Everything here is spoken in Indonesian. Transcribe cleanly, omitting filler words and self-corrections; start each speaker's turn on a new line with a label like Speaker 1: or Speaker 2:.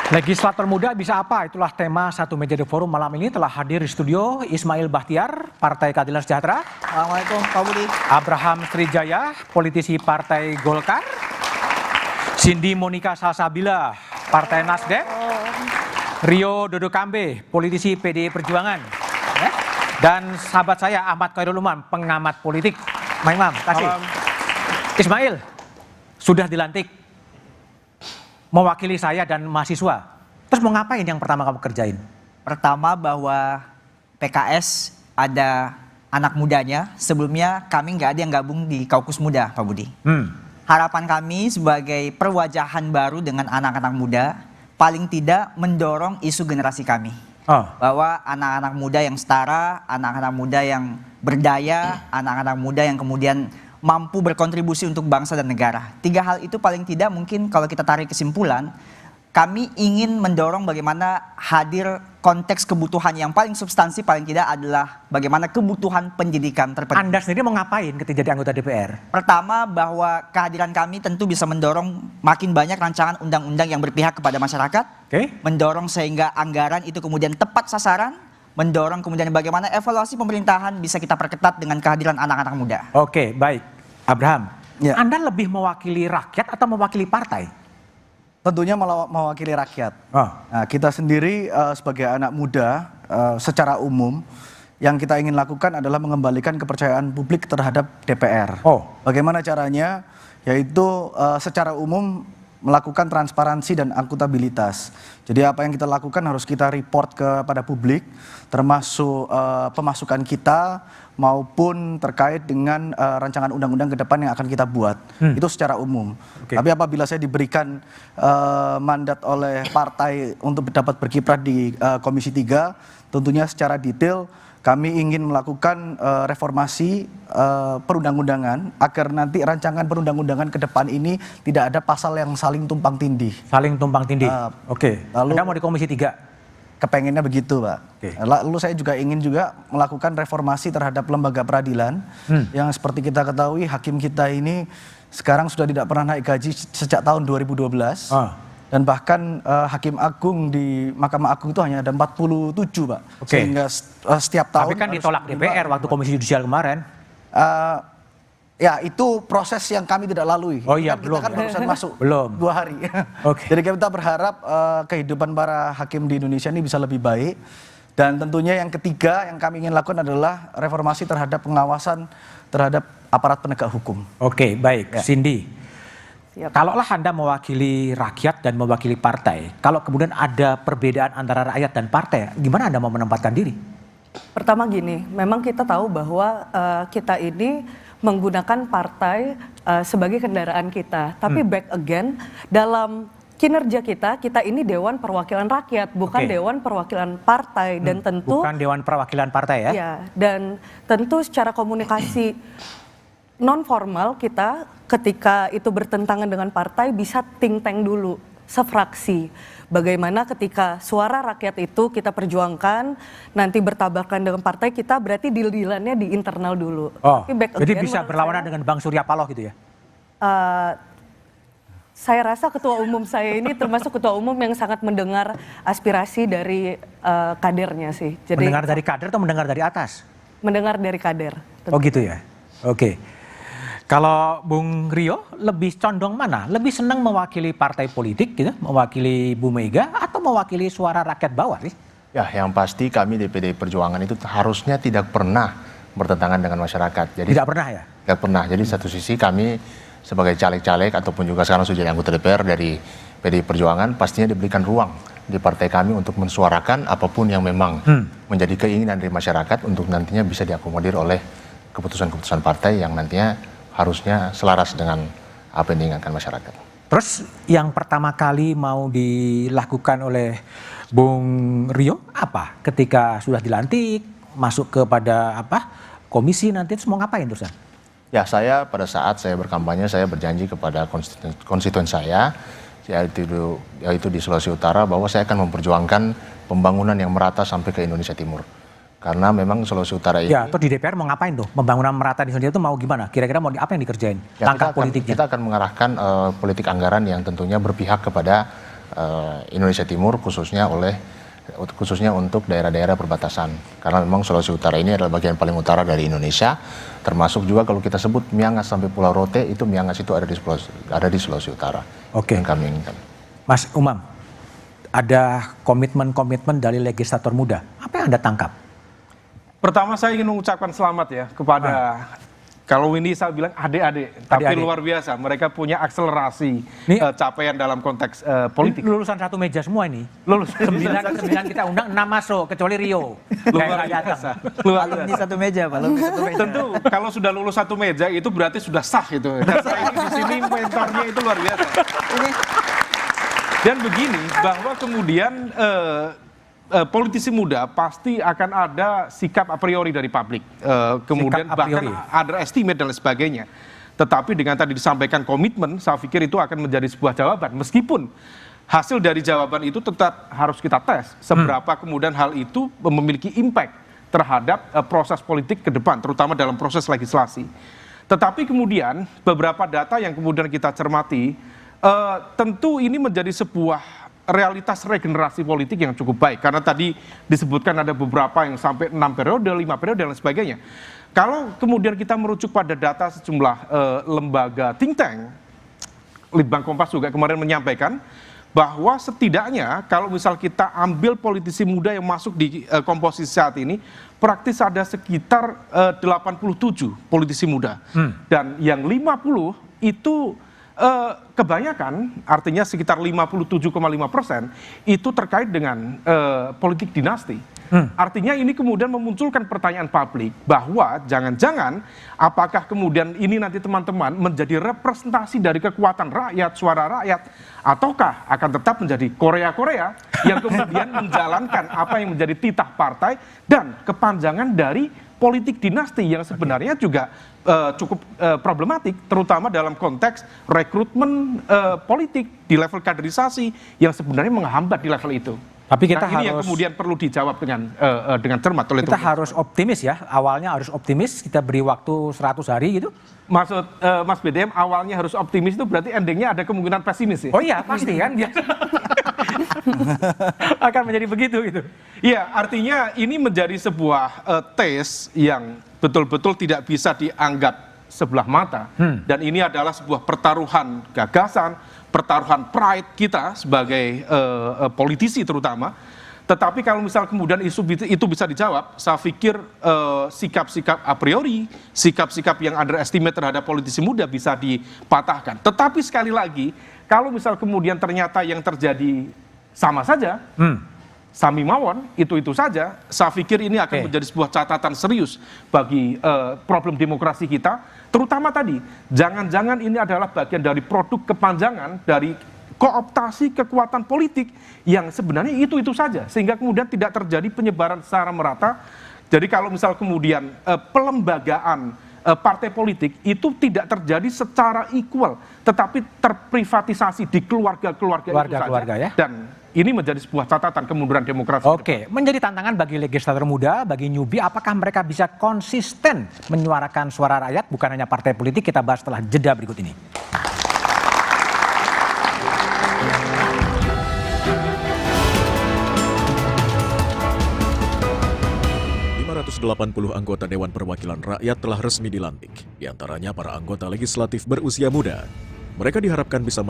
Speaker 1: Legislator muda bisa apa? Itulah tema satu meja The Forum malam ini. Telah hadir di studio Ismail Bahtiar, Partai Keadilan Sejahtera.
Speaker 2: Assalamualaikum Pak Budi.
Speaker 1: Abraham Srijaya, politisi Partai Golkar. Cindy Monica Salsabila, Partai Nasdem. Rio Dodo Kambe, politisi PDI Perjuangan. Dan sahabat saya Ahmad Khairul Umam, pengamat politik. Imam, kasih. Ismail, sudah dilantik mewakili saya dan mahasiswa. Terus mau ngapain yang pertama kamu kerjain?
Speaker 2: Pertama bahwa PKS ada anak mudanya. Sebelumnya kami nggak ada yang gabung di Kaukus Muda, Pak Budi. Harapan kami sebagai perwajahan baru dengan anak-anak muda, paling tidak mendorong isu generasi kami. Bahwa anak-anak muda yang setara, anak-anak muda yang berdaya, anak-anak muda yang kemudian mampu berkontribusi untuk bangsa dan negara. 3 hal itu paling tidak mungkin kalau kita tarik kesimpulan, kami ingin mendorong bagaimana hadir konteks kebutuhan yang paling substansi paling tidak adalah bagaimana kebutuhan pendidikan terpenuhi.
Speaker 1: Anda sendiri mau ngapain ketika jadi anggota DPR?
Speaker 2: Pertama bahwa kehadiran kami tentu bisa mendorong makin banyak rancangan undang-undang yang berpihak kepada masyarakat. Mendorong sehingga anggaran itu kemudian tepat sasaran. Mendorong kemudian bagaimana evaluasi pemerintahan bisa kita perketat dengan kehadiran anak-anak muda.
Speaker 1: Oke, baik. Abraham, Anda lebih mewakili rakyat atau mewakili partai?
Speaker 3: Tentunya mewakili rakyat. Nah, kita sendiri sebagai anak muda secara umum yang kita ingin lakukan adalah mengembalikan kepercayaan publik terhadap DPR. Bagaimana caranya? Yaitu secara umum melakukan transparansi dan akuntabilitas. Jadi apa yang kita lakukan harus kita report kepada publik, termasuk pemasukan kita maupun terkait dengan rancangan undang-undang ke depan yang akan kita buat. Itu secara umum. Tapi apabila saya diberikan mandat oleh partai untuk dapat berkiprah di Komisi 3, tentunya secara detail kami ingin melakukan reformasi perundang-undangan agar nanti rancangan perundang-undangan ke depan ini tidak ada pasal yang saling tumpang tindih.
Speaker 1: Saling tumpang tindih. Lalu Anda mau di Komisi 3?
Speaker 3: Kepengennya begitu, Pak. Lalu saya juga ingin juga melakukan reformasi terhadap lembaga peradilan yang seperti kita ketahui hakim kita ini sekarang sudah tidak pernah naik gaji sejak tahun 2012. Dan bahkan Hakim Agung di Mahkamah Agung itu hanya ada 47, Pak. Sehingga setiap tahun.
Speaker 1: Tapi kan ditolak DPR waktu Komisi Yudisial kemarin.
Speaker 3: Ya itu proses yang kami tidak lalui.
Speaker 1: Belum.
Speaker 3: Kita kan barusan masuk 2 hari. Jadi kita berharap kehidupan para hakim di Indonesia ini bisa lebih baik. Dan tentunya yang ketiga yang kami ingin lakukan adalah reformasi terhadap pengawasan terhadap aparat penegak hukum.
Speaker 1: Baik. Cindy. Kalaulah Anda mewakili rakyat dan mewakili partai, kalau kemudian ada perbedaan antara rakyat dan partai, gimana Anda mau menempatkan diri?
Speaker 4: Pertama gini, memang kita tahu bahwa kita ini menggunakan partai sebagai kendaraan kita. Tapi back again, dalam kinerja kita ini Dewan Perwakilan Rakyat, bukan Dewan Perwakilan Partai. Dan tentu
Speaker 1: bukan Dewan Perwakilan Partai ya?
Speaker 4: Ya, dan tentu secara komunikasi non formal kita ketika itu bertentangan dengan partai bisa think tank dulu, sefraksi. Bagaimana ketika suara rakyat itu kita perjuangkan, nanti bertabrakan dengan partai kita berarti deal-dealannya di internal dulu.
Speaker 1: Jadi bisa berlawanan dengan Bang Surya Paloh gitu ya?
Speaker 4: Saya rasa ketua umum saya ini termasuk ketua umum yang sangat mendengar aspirasi dari kadernya sih. Jadi,
Speaker 1: mendengar dari kader atau mendengar dari atas?
Speaker 4: Mendengar dari kader.
Speaker 1: Gitu ya? Kalau Bung Rio lebih condong mana? Lebih senang mewakili partai politik gitu, mewakili Bu Mega atau mewakili suara rakyat bawah sih?
Speaker 5: Ya, yang pasti kami di PDI Perjuangan itu harusnya tidak pernah bertentangan dengan masyarakat. Jadi
Speaker 1: tidak pernah ya?
Speaker 5: Tidak pernah. Jadi satu sisi kami sebagai caleg-caleg ataupun juga sekarang sudah jadi anggota DPR dari PDI Perjuangan pastinya diberikan ruang di partai kami untuk mensuarakan apapun yang memang menjadi keinginan dari masyarakat untuk nantinya bisa diakomodir oleh keputusan-keputusan partai yang nantinya harusnya selaras dengan apa yang diinginkan masyarakat.
Speaker 1: Terus yang pertama kali mau dilakukan oleh Bung Rio apa? Ketika sudah dilantik, masuk kepada komisi nanti mau ngapain terusan?
Speaker 5: Ya, saya pada saat saya berkampanye saya berjanji kepada konstituen saya yaitu di Sulawesi Utara bahwa saya akan memperjuangkan pembangunan yang merata sampai ke Indonesia Timur. Karena memang Sulawesi Utara ini...
Speaker 1: Ya, atau di DPR mau ngapain tuh? Pembangunan merata di Indonesia itu mau gimana? Kira-kira mau apa yang dikerjain?
Speaker 5: Ya,
Speaker 1: langkah politiknya?
Speaker 5: Kita akan mengarahkan politik anggaran yang tentunya berpihak kepada Indonesia Timur khususnya untuk daerah-daerah perbatasan. Karena memang Sulawesi Utara ini adalah bagian paling utara dari Indonesia, termasuk juga kalau kita sebut Miangas sampai Pulau Rote, itu Miangas itu ada di Sulawesi Utara.
Speaker 1: Oke.
Speaker 5: Yang kami inginkan.
Speaker 1: Mas Umam, ada komitmen-komitmen dari legislator muda. Apa yang Anda tangkap?
Speaker 6: Pertama saya ingin mengucapkan selamat ya kepada kalau ini saya bilang adik-adik, tapi
Speaker 1: Adik-adik.
Speaker 6: luar biasa. Mereka punya akselerasi
Speaker 1: Nih,
Speaker 6: capaian dalam konteks politik.
Speaker 1: Lulusan satu meja semua ini.
Speaker 6: Lulus
Speaker 1: 9 kita undang, 6 masuk, kecuali Rio.
Speaker 6: luar
Speaker 1: Kayak
Speaker 6: biasa.
Speaker 1: datang.
Speaker 6: Luar
Speaker 2: Alumni
Speaker 6: biasa.
Speaker 2: satu meja, Pak. Alumni satu meja.
Speaker 6: Tentu kalau sudah lulus satu meja itu berarti sudah sah itu. Dan saya ini di sini mentornya itu luar biasa. Dan begini bahwa kemudian politisi muda pasti akan ada sikap a priori dari publik, kemudian
Speaker 1: Sikap a priori.
Speaker 6: bahkan underestimate dan lain sebagainya. Tetapi dengan tadi disampaikan komitmen, saya pikir itu akan menjadi sebuah jawaban. Meskipun hasil dari jawaban itu tetap harus kita tes seberapa kemudian hal itu memiliki impact terhadap proses politik ke depan, terutama dalam proses legislasi. Tetapi kemudian beberapa data yang kemudian kita cermati, tentu ini menjadi sebuah realitas regenerasi politik yang cukup baik. Karena tadi disebutkan ada beberapa yang sampai 6 periode, 5 periode, dan lain sebagainya. Kalau kemudian kita merujuk pada data sejumlah lembaga think tank, Litbang Kompas juga kemarin menyampaikan bahwa setidaknya kalau misal kita ambil politisi muda yang masuk di komposisi saat ini, praktis ada sekitar 87 politisi muda. Dan yang 50 itu kebanyakan, artinya sekitar 57,5% itu terkait dengan politik dinasti. Artinya ini kemudian memunculkan pertanyaan publik bahwa jangan-jangan apakah kemudian ini nanti teman-teman menjadi representasi dari kekuatan rakyat, suara rakyat, ataukah akan tetap menjadi Korea-Korea yang kemudian menjalankan apa yang menjadi titah partai dan kepanjangan dari politik dinasti yang sebenarnya juga cukup problematik, terutama dalam konteks rekrutmen politik di level kaderisasi yang sebenarnya menghambat di level itu.
Speaker 1: Tapi kita
Speaker 6: ini yang
Speaker 1: harus-
Speaker 6: kemudian perlu dijawab dengan cermat oleh
Speaker 1: Kita
Speaker 6: teman-teman.
Speaker 1: harus optimis ya, awalnya harus optimis, kita beri waktu 100 hari gitu.
Speaker 6: Maksud Mas BDM awalnya harus optimis itu berarti endingnya ada kemungkinan pesimis ya?
Speaker 1: Oh iya, pasti kan. Biasa. Akan menjadi begitu gitu.
Speaker 6: Iya, artinya ini menjadi sebuah tes yang betul-betul tidak bisa dianggap sebelah mata. Dan ini adalah sebuah pertaruhan gagasan, pertaruhan pride kita sebagai politisi terutama. Tetapi kalau misal kemudian isu itu bisa dijawab, saya pikir sikap-sikap a priori, sikap-sikap yang underestimate terhadap politisi muda bisa dipatahkan. Tetapi sekali lagi, kalau misal kemudian ternyata yang terjadi sama saja, sami mawon, itu saja, saya pikir ini akan
Speaker 1: Oke.
Speaker 6: menjadi sebuah catatan serius bagi problem demokrasi kita, terutama tadi, jangan-jangan ini adalah bagian dari produk kepanjangan dari kooptasi kekuatan politik yang sebenarnya itu saja, sehingga kemudian tidak terjadi penyebaran secara merata. Jadi kalau misal kemudian pelembagaan partai politik itu tidak terjadi secara equal, tetapi terprivatisasi di keluarga-keluarga itu
Speaker 1: Keluarga-keluarga
Speaker 6: saja.
Speaker 1: ya.
Speaker 6: Dan ini menjadi sebuah catatan kemunduran demokrasi.
Speaker 1: Oke, menjadi tantangan bagi legislator muda, bagi newbie, apakah mereka bisa konsisten menyuarakan suara rakyat, bukan hanya partai politik? Kita bahas setelah jeda berikut ini.
Speaker 7: .580 anggota Dewan Perwakilan Rakyat telah resmi dilantik. Di antaranya para anggota legislatif berusia muda. Mereka diharapkan bisa